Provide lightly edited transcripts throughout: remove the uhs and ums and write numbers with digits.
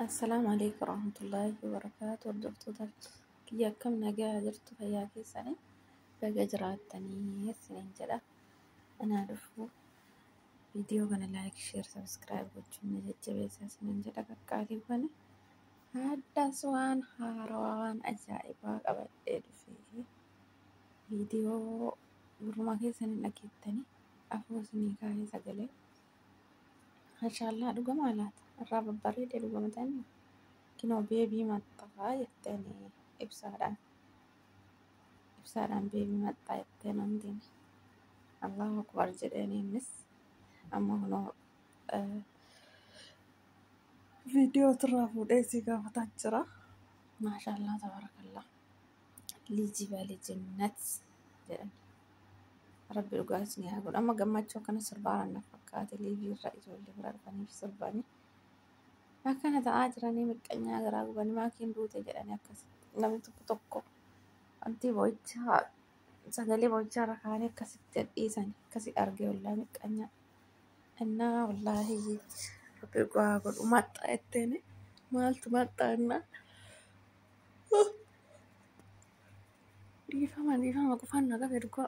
السلام عليكم ورحمة الله وبركاته. وردفتو كي كم نجا درت فيا في سنة بقى جراتني سنين جدا. أنا أعرفه فيديو كان لايك شير سبسكرايب وتشوفني جبت سنين جدا كالي بني هذا سوان هاروان أجائب أبد فيه فيديو برما كي سنين أكيد تاني أفوسني كاي سجله إن شاء الله دوغا مالات الرابع بريد دوغا متاني كنو بيبي مطفى يتاني إبساران بيبي مطفى يتاني عندين الله أكبر جداني مس أما هنا فيديو ترافو ديسي قافة تجرى ما شاء الله تبارك الله لي جبالي جنات جداني ربي لقاسني أقول أما قمت شو كان سربارا النفقات اللي في الرئيس واللي برارفاني في سرباني ما كانت عاجراني مكانيا غراغباني ما كين دوتي جداني أكسي نمي تبتوكو أنتي بوجها سجلي بوجها ركاني كسي تدئيساني كسي أرجي والله مكانيا أنا والله ربي لقاقول وماتا إتاني مالت ماتا أنا ديفا كفان نغا فيرقو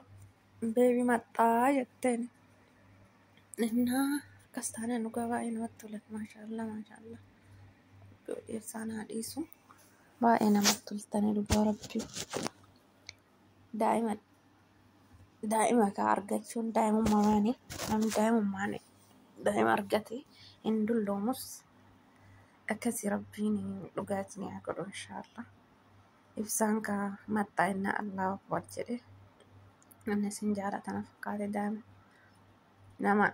بيبي ماتا يتاني إنها كستانا نقابا إن مطلت ما شاء الله ما شاء الله إرسانا ديسو با إنا مطلتاني لقا ربي دائما كأرجتشون دائما ماني أنا دائما ماني دائما أرجتي إن دول لومس أكسي ربيني لقاتني أقول إن شاء الله إفسان كمتا إن الله أكبر جدي أنا سنجارة أنا فكاري دائما نما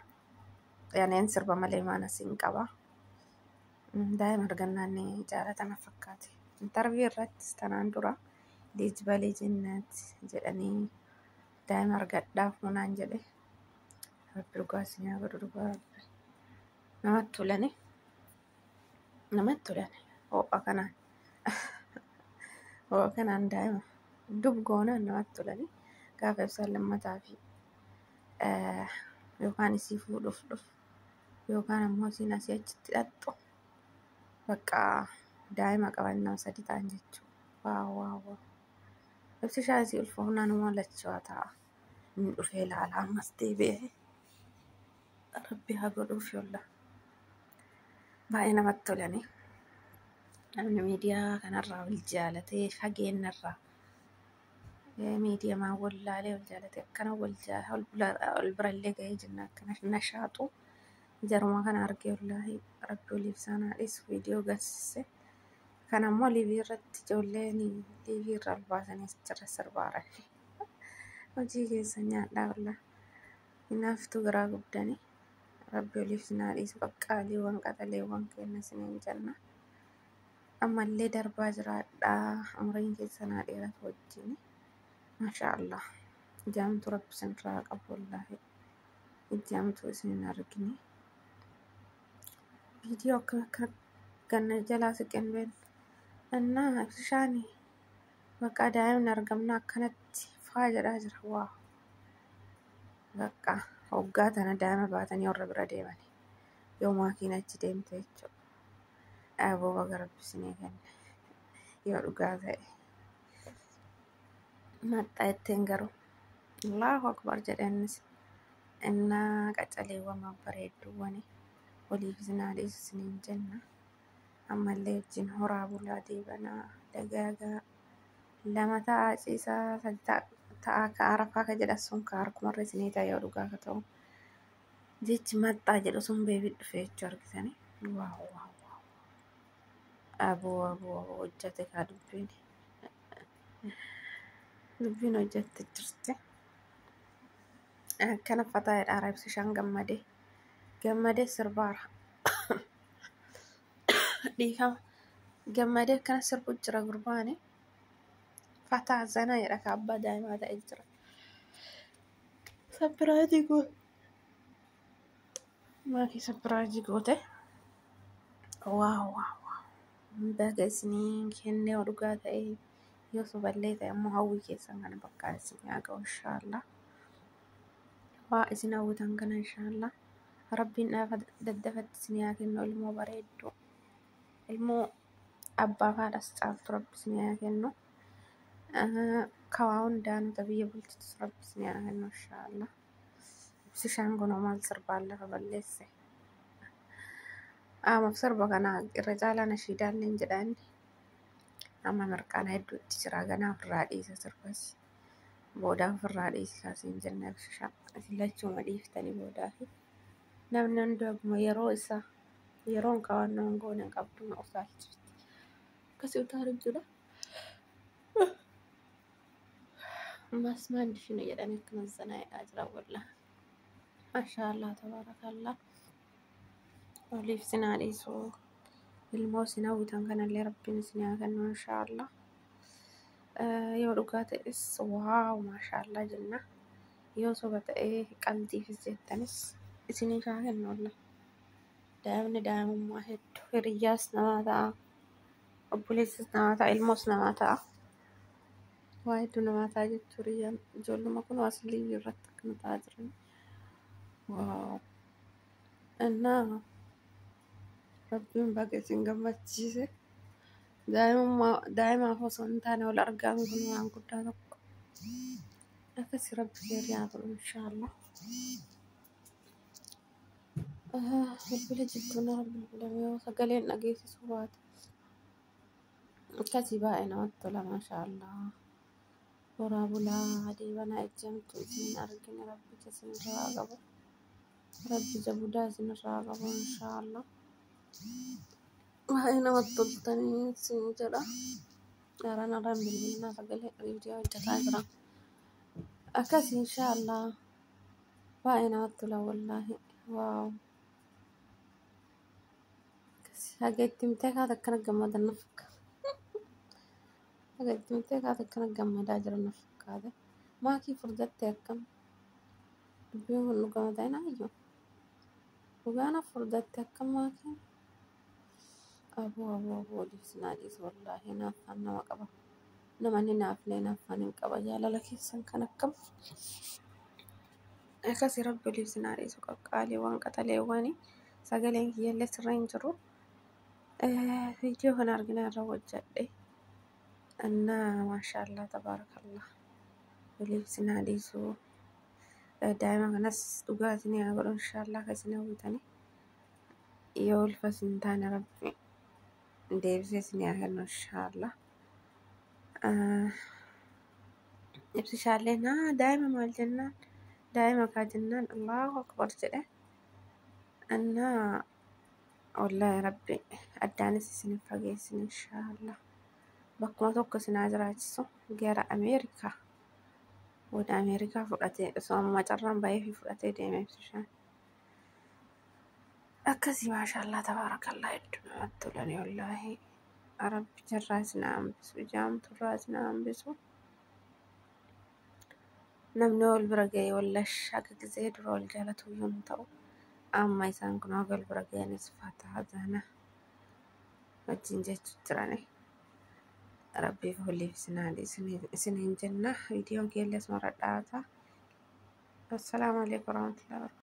يعني انسر بمالي ما نسين كبا دائما رجعناني جارة أنا فكاتي انترفي الرت استناندورا دي جبالي جنات جدني دائما رجعت دافونا جدي ربي لقاسني أقول ربي نمتلني هو كان دائما دب قونا نمتلني كاف يسلم متافي يوكان يسيفو دف يوكان موسي ناسي أجتلاتو بقى دائما قبلنا سديت عنجتشو واو بس شاسي الفونا نمالت شواتا من أفعل على مستي به ربي هقول في الله باينا متلني أنا ميديا كان الرا والجالة حقين الرا ميديا ما ولا عليه والجالة كان والجاه والبر اللي جاي جنا كان نشاطه جرما كان أرجع الله ربي ولي بسانا إس فيديو قص كان مولي بيرت جولاني لي بير الباسني استر سربارة وجي جيسني لا والله ينافتو غرا قدني ربي ولي بسانا إس بقى لي وانقتلي وانكنا سنين جنة أما اللي دربا جرا أمرين جيسنا ديرات وجيني ما شاء الله جامت رب سنراق أبو الله جامت وسنين أرقني فيديو كان جلاسة كان بين أنا شاني بقى دائما نرقمنا كانت فاجر أجر واو بقى وقات أنا دائما بعتني ورب رديمني يوم كينت ديمت يجو أبو بقرب سنين كان يورقات ما تنقروا الله أكبر جدنس إنا قتلي وما بريد واني ولي بزنا ليس سنين جنة أما اللي جن هراب ولادي بنا دقاقا لما تأسيسا تأك عرفا كجلسون كارك مرة سنيتا يورقا كتو جيت ماتا جلسون بيبي في جاركتاني واو أبو وجهتك دبين وجهت جرتي كان فطاير عرب سشان جمدي سربار ديها جمدي كان سربو جرا قرباني فتا زنا يرك أبا دايما هذا إجرا سبراجي قول ما في سبراجي قوته واو بقى سنين كني ورقات أي يوسف الليل أما هوي كيسان أنا بقى سنين إن شاء الله وإسنا ودان إن شاء الله rabbiin dhaafa daddafatti isin haa kennu ilmoo bareeddu ilmoo abbaa fi haadhas caaltu rabbi isin haa kennu. Kawaa hundaanuu biyya bulchitus rabbi isin haa kennu inshaallah. Ibsishaan kun maal sirbaan lafa balleesse. Amaaf sirba kana irra caalaa nashiidaallee hin jedhaanne. Amma mirqaana hedduutti jira ganaa ofirraa dhiisa sirbas. Boodaa ofirraa dhiisi kaasiin jenna ibsishaan. Filachuma dhiiftanii boodaafi. Namni hundi akkuma yeroo isaa yeroon qabannoo hin goone hin qabdu na usaalchifti. Akkasii utaalu jira. Ammas maal isheen jedhanii akkana zanaa'edhaa jira wallah. Maashaallah tabaarakallah. Waliif sinaa dhiisuu. Ilmoo isin hawwitan kanallee rabbiin isin haa kennu inshaallah. Yoo dhugaa ta'es waaw maashaallah jenna. Yoo soba ta'ee qalbiifis jettanis isin haa kennu wallah. Daa'imni daa'imummaa hedduu hiriyyaas namaa ta'a. Obboleessas namaa ta'a. Ilmoos namaa ta'a. Waa hedduu namaa ta'a jechuu hiriyyaan ijoolluma kun aslii irratti akkana ta'aa jiran. Waaw. Innaa rabbiin baga isin gammachiise. Daa'imaaf osoo hin taane wal argamu kun waan guddaa tokko. Akkasii rabbi seerii haa godhu inshaallah. Bilbila jidduun bilbilame yoo sagaleen dhageessisu baate. Akkasii baay'ee namatti tola maashaallah. Horaa bulaa adeebanaa ejjamtu isin argina rabbi isin irraa qabu. Rabbi jabudaa isin irraa qabu inshaallah. Baay'ee namatti toltanii isin jedha. Naraan bilbilinaa sagalee viidiyoo hojjetaa jira. Akkasii inshaallah. Baay'ee namatti tola wallaahi. Waaw. Haga itti mitee kaata akkana gammadan na fakkaata. Haga itti mitee kaata akkana gammadaa jiran na fakkaata. Maakii furdattee akkam? Dubbiin kun dhugama ta'in ayyuu. Dhugaana furdattee akkam maakiin? Aboo sinaa dhiisu wallaahi naaffaan nama qaba. Namanni naaflee naaffaan hin qaba jaalala keessan kan akkam. Akkasii rabbi waliif sinaa dhiisu qaqqaaliiwwan qaxaleewwanii sagaleen kiyyaallee sirra hin jiru. Viidiyoo kana argina irra hojjedhe. Annaa maashaallah tabaarakallah. Waliif sinaa dhiisu. Daa'ima kanas dhugaa isin haa godhu inshaallah kan isin hawwitanii. Yoo ulfas hin taane rabbi deebisee isin haa kennu inshaallah. Ibsishaallee daa'ima maal jennaan? Daa'ima kaa jennaan Allahu akbar jedhe. Annaa wallahi rabbi addaanis isin fageessin inshaallah. Bakkuma tokko isin haa jiraachisu gara Ameerikaa. Wada Ameerikaa fudhatee osoo amma carraan baay'ee fudhatee deeme ibsishaan. Akkasii maashaallah tabaarakallah hedduu namatti tolani wallaahi. Rabbi jarraa isin haa hambisu jaamturraa isin haa hambisu. Namni wal bira ga'ee wallash akka gisee dura wal jaalatu iyyuu hin ta'u. Amma isaan kun wal bira ga'anis fataa zana wajjin jechuu jirani. Rabbiif waliif isin haa dhiisu isin hin jenna. Viidiyoon keellee asuma irra dhaabata. Assalaamu alaikum warahmatullahi wabarakatuh.